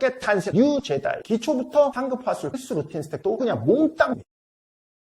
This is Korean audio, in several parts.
새롭게 탄생 뉴 제다이. 기초부터 상급 화술 필수 루틴 스택도 그냥 몽땅.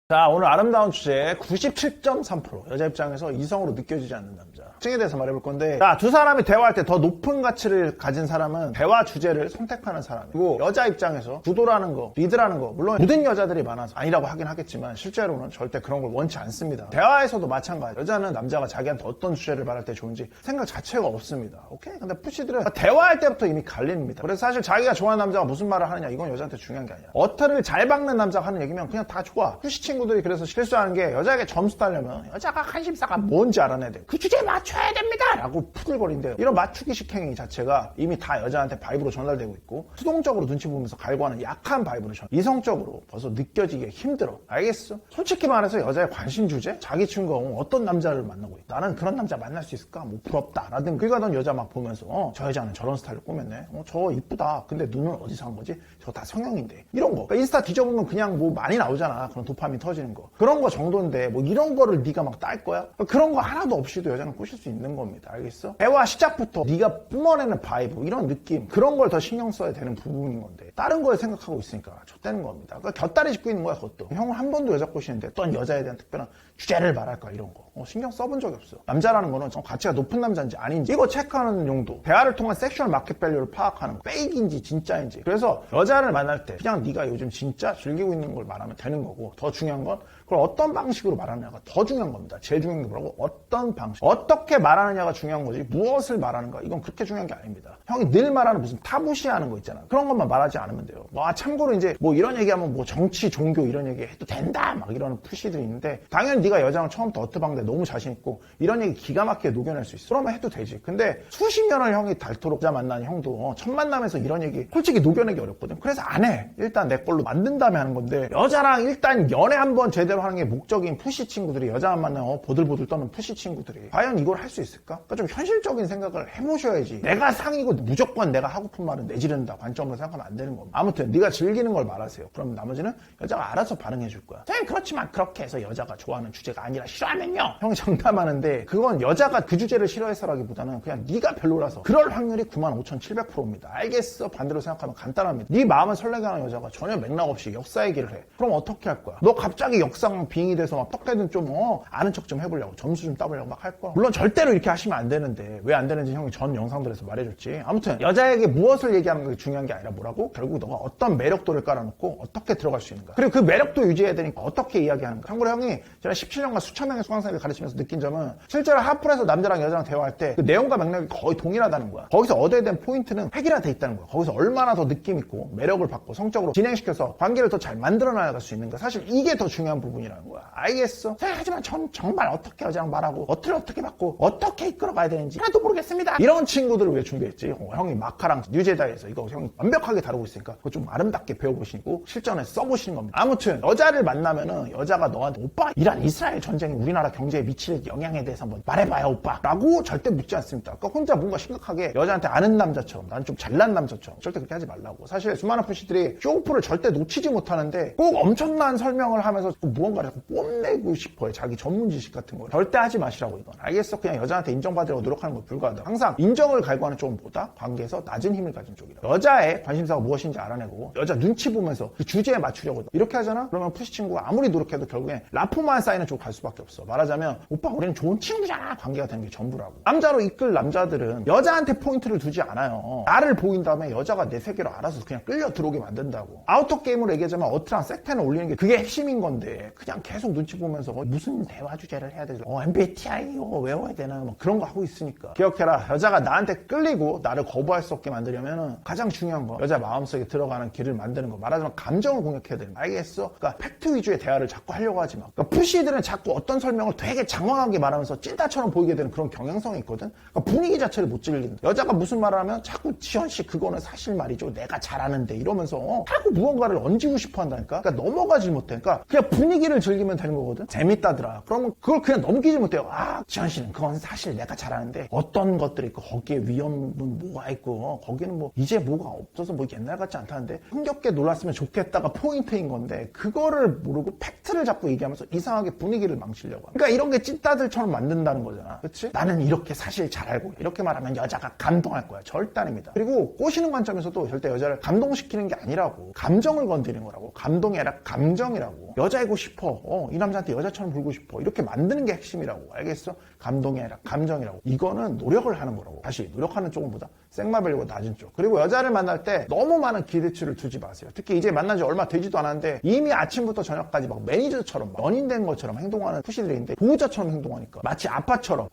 자, 오늘 아름다운 주제 97.3% 여자 입장에서 이성으로 느껴지지 않는 남자 특징에 대해서 말해볼 건데, 자, 두 사람이 대화할 때 더 높은 가치를 가진 사람은 대화 주제를 선택하는 사람이고, 여자 입장에서 주도라는 거, 리드라는 거, 물론 모든 여자들이 많아서 아니라고 하긴 하겠지만 실제로는 절대 그런 걸 원치 않습니다. 대화에서도 마찬가지. 여자는 남자가 자기한테 어떤 주제를 말할 때 좋은지 생각 자체가 없습니다. 오케이? 근데 푸시들은 대화할 때부터 이미 갈립니다. 그래서 사실 자기가 좋아하는 남자가 무슨 말을 하느냐, 이건 여자한테 중요한 게 아니야. 어터를 잘 박는 남자가 하는 얘기면 그냥 다 좋아. 푸시 친구들이 그래서 실수하는 게, 여자에게 점수 따려면 여자가 관심사가 뭔지 알아내야 돼. 그 주제에 맞춰야 됩니다 라고 푸들거린대요. 이런 맞추기식 행위 자체가 이미 다 여자한테 바이브로 전달되고 있고, 수동적으로 눈치 보면서 갈구하는 약한 바이브로 이성적으로 벌써 느껴지기 힘들어. 알겠어? 솔직히 말해서 여자의 관심 주제? 자기 친구가 어떤 남자를 만나고 있다, 나는 그런 남자 만날 수 있을까? 뭐 부럽다 라든가. 길 가던 여자 막 보면서 저 여자는 저런 스타일로 꾸몄네, 저 이쁘다, 근데 눈은 어디서 한 거지? 저 다 성형인데, 이런 거. 그러니까 인스타 뒤져보면 그냥 뭐 많이 나오잖아. 그런 도파민 터지는 거. 그런 거 정도인데 뭐 이런 거를 네가 막 딸 거야? 그런 거 하나도 없이도 여자는 꼬실 수 있는 겁니다. 알겠어? 대화 시작부터 네가 뿜어내는 바이브, 이런 느낌, 그런 걸 더 신경 써야 되는 부분인 건데, 다른 거에 생각하고 있으니까 좆되는 겁니다. 그러니까 곁다리 짚고 있는 거야. 그것도 형은 한 번도 여자 꼬시는데 어떤 여자에 대한 특별한 주제를 말할까, 이런 거 신경 써본 적이 없어. 남자라는 거는 가치가 높은 남자인지 아닌지 이거 체크하는 용도, 대화를 통한 섹슈얼 마켓 밸류를 파악하는 거, 페이크인지 진짜인지. 그래서 여자를 만날 때 그냥 네가 요즘 진짜 즐기고 있는 걸 말하면 되는 거고, 더 중요한 건 그걸 어떤 방식으로 말하느냐가 더 중요한 겁니다. 제일 중요한 게 뭐라고? 어떤 방식, 어떻게 말하느냐가 중요한 거지, 무엇을 말하는가 이건 그렇게 중요한 게 아닙니다. 형이 늘 말하는 무슨 타부시하는 거 있잖아. 그런 것만 말하지 않으면 돼요. 참고로 이제 뭐 이런 얘기하면 뭐 정치, 종교 이런 얘기 해도 된다 막 이러는 푸시들이 있는데, 당연히 네가 여장을 처음부터 어트방대 너무 자신 있고 이런 얘기 기가 막히게 녹여낼 수 있어. 그러면 해도 되지. 근데 수십 년을 형이 닳도록 여자 만난 형도 첫 만남에서 이런 얘기 솔직히 녹여내기 어렵거든. 그래서 안 해. 일단 내 걸로 만든 다음에 하는 건데, 여자랑 일단 연애 한번 제대로 하는 게 목적인 푸시 친구들이, 여자만 만나면 보들보들 떠는 푸시 친구들이 과연 이걸 할 수 있을까? 그러니까 좀 현실적인 생각을 해보셔야지. 내가 상이고 무조건 내가 하고픈 말은 내지른다 관점으로 생각하면 안 되는 겁니다. 아무튼 네가 즐기는 걸 말하세요. 그럼 나머지는 여자가 알아서 반응해 줄 거야. 선생님, 그렇지만 그렇게 해서 여자가 좋아하는 주제가 아니라 싫어하면요. 형이 장담하는데 그건 여자가 그 주제를 싫어해서라기보다는 그냥 네가 별로라서. 그럴 확률이 95,700%입니다. 알겠어? 반대로 생각하면 간단합니다. 네 마음을 설레게 하는 여자가 전혀 맥락 없이 역사 얘기를 해. 그럼 어떻게 할 거야? 너 갑자기 역사랑 빙이 돼서 막 어떻게든 좀 아는 척 좀 해보려고, 점수 좀 따보려고 막 할 거야. 물론 절대로 이렇게 하시면 안 되는데, 왜 안 되는지 형이 전 영상들에서 말해줬지. 아무튼 여자에게 무엇을 얘기하는 게 중요한 게 아니라 뭐라고? 결국 너가 어떤 매력도를 깔아놓고 어떻게 들어갈 수 있는가, 그리고 그 매력도 유지해야 되니까 어떻게 이야기하는가. 참고로 형이 제가 17년간 수천 명의 수강생을 가르치면서 느낀 점은, 실제로 하프에서 남자랑 여자랑 대화할 때 그 내용과 맥락이 거의 동일하다는 거야. 거기서 얻어야 되는 포인트는 획일화돼 있다는 거야. 거기서 얼마나 더 느낌 있고 매력을 받고 성적으로 진행시켜서 관계를 더 잘 만들어 나갈 수 있는가, 사실 이게 더 중요한 부분이라는 거야. 알겠어? 하지만 전 정말 어떻게 여자랑 말하고 어떻게 받고 어떻게 이끌어가야 되는지 하나도 모르겠습니다. 이런 친구들을 왜 준비했지? 형이 마카랑 뉴제다에서 이거 형이 완벽하게 다루고 있으니까 그거 좀 아름답게 배워보시고 실전에 써보시는 겁니다. 아무튼 여자를 만나면은 여자가 너한테 오빠, 이란 이스라엘 전쟁이 우리나라 경제에 미칠 영향에 대해서 한번 말해봐요 오빠 라고 절대 묻지 않습니다. 그러니까 혼자 뭔가 심각하게 여자한테 아는 남자처럼, 난 좀 잘난 남자처럼 절대 그렇게 하지 말라고. 사실 수많은 푸시들이 쇼오프를 절대 놓치지 못하는데 꼭 엄청난 설명을 하면서 무언가를 뽐내고 싶어요. 자기 전문 지식 같은 거 절대 하지 마시라고. 이건 알겠어? 그냥 여자한테 인정받으려고 노력하는 거 불가하다. 항상 인정을 갈구하는 쪽보다 관계에서 낮은 힘을 가진 쪽이다. 여자의 관심사가 무엇인지 알아내고 여자 눈치 보면서 그 주제에 맞추려고 이렇게 하잖아? 그러면 푸시 친구가 아무리 노력해도 결국에 라포만 쌓이는 쪽으로 갈 수밖에 없어. 말하자면 오빠 우리는 좋은 친구잖아, 관계가 되는 게 전부라고. 남자로 이끌 남자들은 여자한테 포인트를 두지 않아요. 나를 보인 다음에 여자가 내 세계로 알아서 그냥 끌려 들어오게 만든다고. 아우터 게임으로 얘기하자면 어트랑 색텐을 올리는 게 그게 핵심인 건데, 그냥 계속 눈치 보면서 무슨 대화 주제를 해야 되지? MBTI 외워야 되나? 뭐 그런 거 하고 있으니까. 기억해라. 여자가 나한테 끌리고 나를 거부할 수 없게 만들려면 가장 중요한 거, 여자 마음속에 들어가는 길을 만드는 거. 말하자면 감정을 공략해야 되는 거. 알겠어? 그러니까 팩트 위주의 대화를 자꾸 하려고 하지 마. 그러니까 푸시들은 자꾸 어떤 설명을 되게 장황하게 말하면서 찐따처럼 보이게 되는 그런 경향성이 있거든. 그러니까 분위기 자체를 못 즐긴다. 여자가 무슨 말을 하면 자꾸 지현씨 그거는 사실 말이죠, 내가 잘하는데 이러면서 자꾸 무언가를 얹고 싶어 한다니까. 그러니까 넘어가질 못해. 그러니까 그냥 분위기를 즐기면 되는 거거든. 재밌다더라. 그러면 그걸 그냥 넘기지 못해요. 지현씨는 그건 사실 내가 잘하는데 어떤 것들이 있고 거기에 위험은 뭐가 있고 거기는 뭐 이제 뭐가 없어서 뭐 옛날 같지 않다는데 흥겹게 놀았으면 좋겠다가 포인트인 건데, 그거를 모르고 팩트를 자꾸 얘기하면서 이상하게 분위기를 망치려고 합니다. 그러니까 이런 게 찐따들처럼 만든다는 거잖아. 그치? 나는 이렇게 사실 잘 알고 이렇게 말하면 여자가 감동할 거야. 절대 아닙니다. 그리고 꼬시는 관점에서도 절대 여자를 감동시키는 게 아니라고. 감정을 건드리는 거라고. 감동이 아니라 감정이라고. 여자이고 싶어. 이 남자한테 여자처럼 굴고 싶어. 이렇게 만드는 게 핵심이라고. 알겠어? 감동이 아니라 감정이라고. 이거는 노력을 하는 거라고. 다시 노력하는 쪽은보다 생마벨리고 낮은 쪽. 그리고 여자를 만날 때 너무 많은 기대치를 두지 마세요. 특히 이제 만난 지 얼마 되지도 않았는데 이미 아침부터 저녁까지 막 매니저처럼 연인된 것처럼 행동하는 푸시들인데 보호자처럼 행동하니까 마치 아빠처럼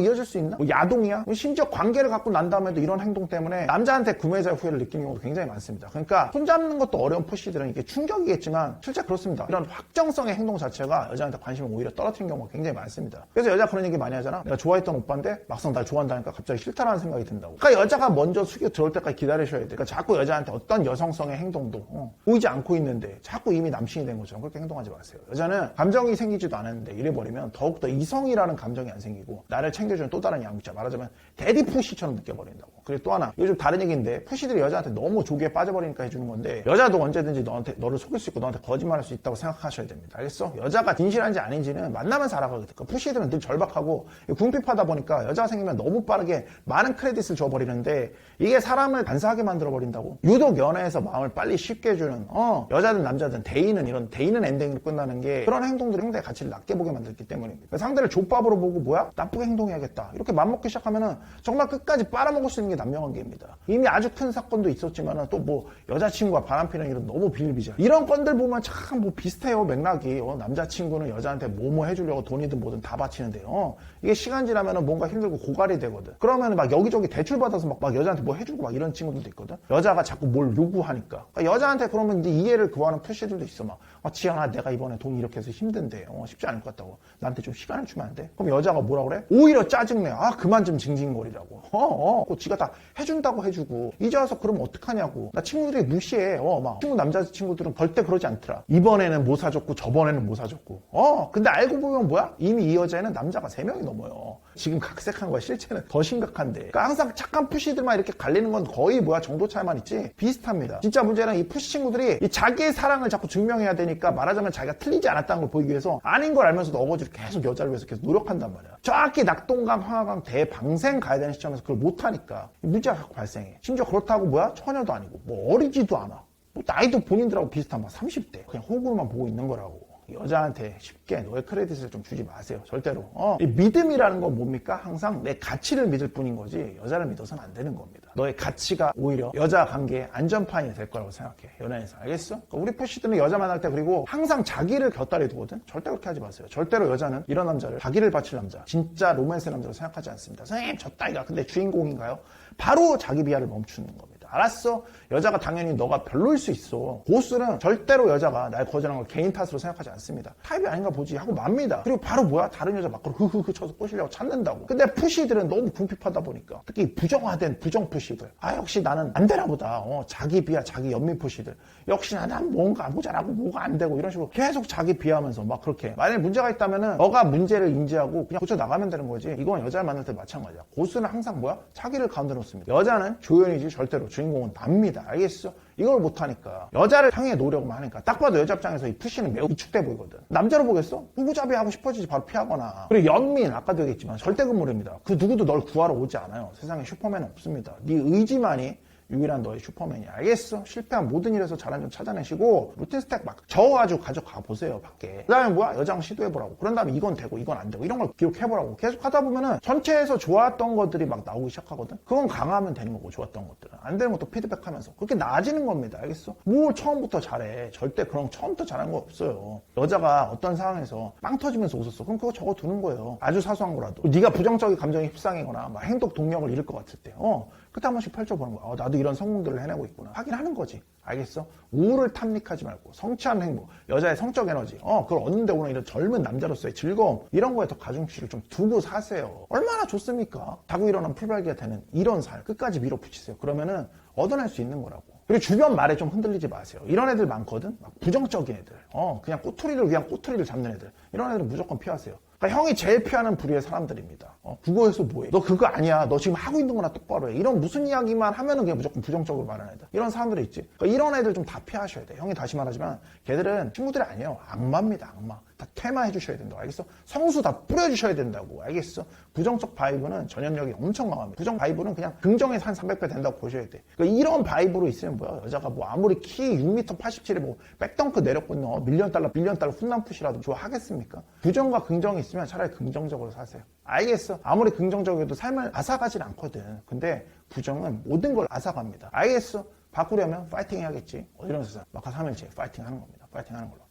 이어질 수 있나? 뭐 야동이야? 심지어 관계를 갖고 난 다음에도 이런 행동 때문에 남자한테 구매자 후회를 느끼는 경우도 굉장히 많습니다. 그러니까 손잡는 것도 어려운 푸시들은 이게 충격이겠지만 실제 그렇습니다. 이런 확정성의 행동 자체가 여자한테 관심을 오히려 떨어뜨리는 경우가 굉장히 많습니다. 그래서 여자 그런 얘기 많이 하잖아. 내가 좋아했던 오빠인데 막상 날 좋아한다니까 갑자기 싫다라는 생각이 든다고. 그러니까 여자가 먼저 숙여 들어올 때까지 기다리셔야 돼. 그러니까 자꾸 여자한테 어떤 여성성의 행동도 보이지 않고 있는데 자꾸 이미 남친이 된 것처럼 그렇게 행동하지 마세요. 여자는 감정이 생기지도 않았는데 이래버리면 더욱더 이성이라는 감정이 안 생기고 나를 챙겨주는 또 다른 양육자, 말하자면 데디 푸시처럼 느껴버린다고. 그리고 또 하나, 요즘 다른 얘기인데 푸시들이 여자한테 너무 조기에 빠져버리니까 해주는 건데 여자도 언제든지 너를 속일 수 있고 너한테 거짓말할 수 있다고 생각하셔야 됩니다. 알겠어? 여자가 진실한지 아닌지는 만나면서 알아가거든. 그러니까 푸시들은 늘 절박하고 궁핍하다 보니까 여자가 생기면 너무 빠르게 많은 크레딧을 줘버리는데 이게 사람을 간사하게 만들어버린다고. 유독 연애에서 마음을 빨리 쉽게 해주는 여자든 남자든 대인은 엔딩으로 끝나는 게 그런 행동들이 상대의 가치를 낮게 보게 만들기 때문입니다. 그러니까 상대를 족밥으로 보고 뭐야? 나쁘게 행동해야겠다. 이렇게 맘먹기 시작하면은 정말 끝까지 빨아먹을 수 있는 게 남녀관계입니다. 이미 아주 큰 사건도 있었지만은 또 뭐 여자친구가 바람피는 이런 너무 비일비재 이런 건들 보면 참 뭐 비슷해요. 맥락이. 남자친구는 여자한테 뭐뭐 해주려고 돈이든 뭐든 다 바치는데요. 이게 시간 지나면은 뭔가 힘들고 고갈이 되거든. 그러면은 막 여기저기 대출 받아서 막 여자한테 뭐 해주고 막 이런 친구들도 있거든. 여자가 자꾸 뭘 요구하니까. 그러니까 여자한테 그러면 이제 이해를 구하는 푸시들도 있어. 막 지연아 내가 이번에 돈 이렇게 해서 힘든데 쉽지 않을 것 같다고. 나한테 좀 시간을 주면 안 돼? 그럼 여자가 뭐라 그래? 오히려 짜증내. 그만 좀 징징거리라고. 지가 다 해준다고 해주고 이제 와서 그러면 어떡하냐고. 나 친구들이 무시해. 막 친구 남자친구들은 절대 그러지 않더라. 이번에는 뭐 사줬고 저번에는 뭐 사줬고. 근데 알고 보면 뭐야? 이미 이 여자애는 남자가 3명이 넘어요. 지금 각색한 거야. 실제는 더 심각한데. 그러니까 항상 착한 푸시들만 이렇게 갈리는 건 거의 뭐야? 정도 차이만 있지 비슷합니다. 진짜 문제는 이 푸시 친구들이 이 자기의 사랑을 자꾸 증명해야 되니까 말하자면 자기가 틀리지 않았다는 걸 보이기 위해서 아닌 걸 알면서도 어거지로 계속 여자를 위해서 계속 노력한단 말이야. 정확히 낙동강, 황하강 대방생 가야 되는 시점에서 그걸 못하니까 문제가 자꾸 발생해. 심지어 그렇다고 뭐야? 처녀도 아니고 뭐 어리지도 않아. 뭐 나이도 본인들하고 비슷한 막 30대. 그냥 호구로만 보고 있는 거라고. 여자한테 쉽게 너의 크레딧을 좀 주지 마세요. 절대로. 이 믿음이라는 건 뭡니까? 항상 내 가치를 믿을 뿐인 거지 여자를 믿어서는 안 되는 겁니다. 너의 가치가 오히려 여자 관계의 안전판이 될 거라고 생각해. 연애에서. 알겠어? 그러니까 우리 푸시들은 여자 만날 때 그리고 항상 자기를 곁다리 두거든. 절대 그렇게 하지 마세요. 절대로 여자는 이런 남자를 자기를 바칠 남자, 진짜 로맨스 남자로 생각하지 않습니다. 선생님 저 따위가 근데 주인공인가요? 바로 자기 비하를 멈추는 겁니다. 알았어? 여자가 당연히 너가 별로일 수 있어. 보스는 절대로 여자가 날 거절한 걸 개인 탓으로 생각하지 않습니다. 타입이 아닌가 보지 하고 맙니다. 그리고 바로 뭐야? 다른 여자 막 흐흐흐 쳐서 꼬시려고 찾는다고. 근데 푸시들은 너무 궁핍하다 보니까 특히 부정화된 부정 푸시들. 역시 나는 안 되나 보다. 자기 비하, 자기 연민 푸시들. 역시 난 뭔가 모자라고 뭐가 안 되고 이런 식으로 계속 자기 비하하면서 막 그렇게. 만약에 문제가 있다면은 너가 문제를 인지하고 그냥 고쳐 나가면 되는 거지. 이건 여자를 만날 때 마찬가지야. 보스는 항상 뭐야? 자기를 가운데 놓습니다. 여자는 조연이지 절대로 주인공은 납니다. 알겠어? 이걸 못하니까 여자를 향해 노력만 하니까 딱 봐도 여자 입장에서 이 푸시는 매우 위축돼 보이거든. 남자로 보겠어? 후구잡이 하고 싶어지지 바로 피하거나. 그리고 연민 아까도 얘기했지만 절대 금물입니다. 그 누구도 널 구하러 오지 않아요. 세상에 슈퍼맨은 없습니다. 네 의지만이 유일한 너의 슈퍼맨이야. 알겠어? 실패한 모든 일에서 잘한 점 찾아내시고 루틴 스택 막 적어가지고 가져가 보세요. 밖에. 그 다음에 뭐야? 여장 시도해보라고. 그런 다음에 이건 되고 이건 안 되고 이런 걸 기록해보라고. 계속 하다 보면은 전체에서 좋았던 것들이 막 나오기 시작하거든. 그건 강화하면 되는 거고 좋았던 것들은. 안 되는 것도 피드백하면서 그렇게 나아지는 겁니다. 알겠어? 뭘 처음부터 잘해. 절대 그런 처음부터 잘한 거 없어요. 여자가 어떤 상황에서 빵 터지면서 웃었어. 그럼 그거 적어두는 거예요. 아주 사소한 거라도. 네가 부정적인 감정에 휩싸이거나 막 행동 동력을 잃을 것 같을 때 그때 한 번씩 펼쳐보는 거야. 나도 이런 성공들을 해내고 있구나. 확인하는 거지. 알겠어? 우울을 탐닉하지 말고 성취하는 행복, 여자의 성적 에너지, 그걸 얻는데 오는 이런 젊은 남자로서의 즐거움 이런 거에 더 가중치를 좀 두고 사세요. 얼마나 좋습니까? 자고 일어나면 풀발기가 되는 이런 삶 끝까지 밀어붙이세요. 그러면은 얻어낼 수 있는 거라고. 그리고 주변 말에 좀 흔들리지 마세요. 이런 애들 많거든? 막 부정적인 애들. 그냥 꼬투리를 위한 꼬투리를 잡는 애들. 이런 애들은 무조건 피하세요. 그러니까 형이 제일 피하는 부류의 사람들입니다. 그거에서 뭐해? 너 그거 아니야. 너 지금 하고 있는 거나 똑바로 해. 이런 무슨 이야기만 하면은 그냥 무조건 부정적으로 말하는 애들. 이런 사람들이 있지. 그러니까 이런 애들 좀 다 피하셔야 돼. 형이 다시 말하지만 걔들은 친구들이 아니에요. 악마입니다. 악마. 다 퇴마해 주셔야 된다고. 알겠어? 성수 다 뿌려주셔야 된다고. 알겠어? 부정적 바이브는 전염력이 엄청 강합니다. 부정 바이브는 그냥 긍정에서 한 300배 된다고 보셔야 돼. 그러니까 이런 바이브로 있으면 뭐야? 여자가 뭐 아무리 키 6m 87에 뭐 백덩크 내렸거든요. 밀리언 달러 훈남푸시라도 좋아하겠습니까? 부정과 긍정이 있으면 차라리 긍정적으로 사세요. 알겠어? 아무리 긍정적이어도 삶을 앗아가진 않거든. 근데 부정은 모든 걸 앗아갑니다. 알겠어? 바꾸려면 파이팅 해야겠지. 이러면서 막하 3일째 파이팅 하는 겁니다. 파이팅 하는 걸로.